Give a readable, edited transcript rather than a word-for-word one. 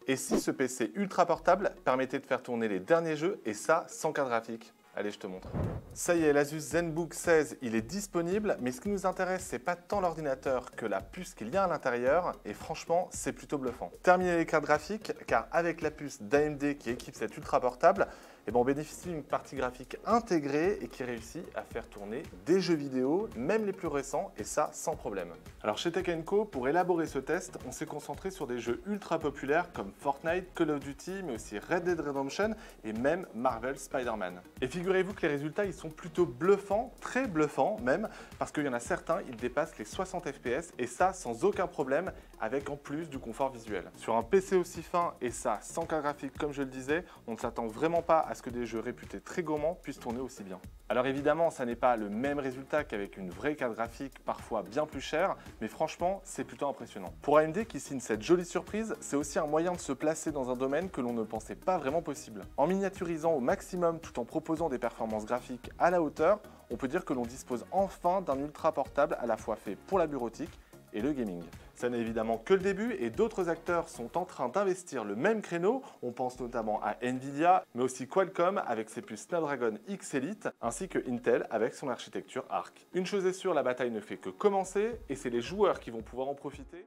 Et si ce PC ultra portable permettait de faire tourner les derniers jeux, et ça sans carte graphique? Allez, je te montre. Ça y est, l'Asus ZenBook 16, il est disponible, mais ce qui nous intéresse, c'est pas tant l'ordinateur que la puce qu'il y a à l'intérieur, et franchement, c'est plutôt bluffant. Terminé les cartes graphiques, car avec la puce d'AMD qui équipe cet ultra portable, on bénéficie d'une partie graphique intégrée et qui réussit à faire tourner des jeux vidéo, même les plus récents, et ça sans problème. Alors chez Tech & Co, pour élaborer ce test, on s'est concentré sur des jeux ultra populaires comme Fortnite, Call of Duty, mais aussi Red Dead Redemption et même Marvel Spider-Man. Et figurez-vous que les résultats ils sont plutôt bluffants, très bluffants même, parce qu'il y en a certains, ils dépassent les 60 FPS et ça sans aucun problème, avec en plus du confort visuel. Sur un PC aussi fin et ça sans carte graphique comme je le disais, on ne s'attend vraiment pas à ce que des jeux réputés très gourmands puissent tourner aussi bien. Alors évidemment, ça n'est pas le même résultat qu'avec une vraie carte graphique parfois bien plus chère, mais franchement, c'est plutôt impressionnant. Pour AMD qui signe cette jolie surprise, c'est aussi un moyen de se placer dans un domaine que l'on ne pensait pas vraiment possible. En miniaturisant au maximum tout en proposant des performances graphiques à la hauteur, on peut dire que l'on dispose enfin d'un ultra portable à la fois fait pour la bureautique et le gaming. Ça n'est évidemment que le début et d'autres acteurs sont en train d'investir le même créneau. On pense notamment à Nvidia, mais aussi Qualcomm avec ses puces Snapdragon X Elite, ainsi que Intel avec son architecture Arc. Une chose est sûre, la bataille ne fait que commencer et c'est les joueurs qui vont pouvoir en profiter.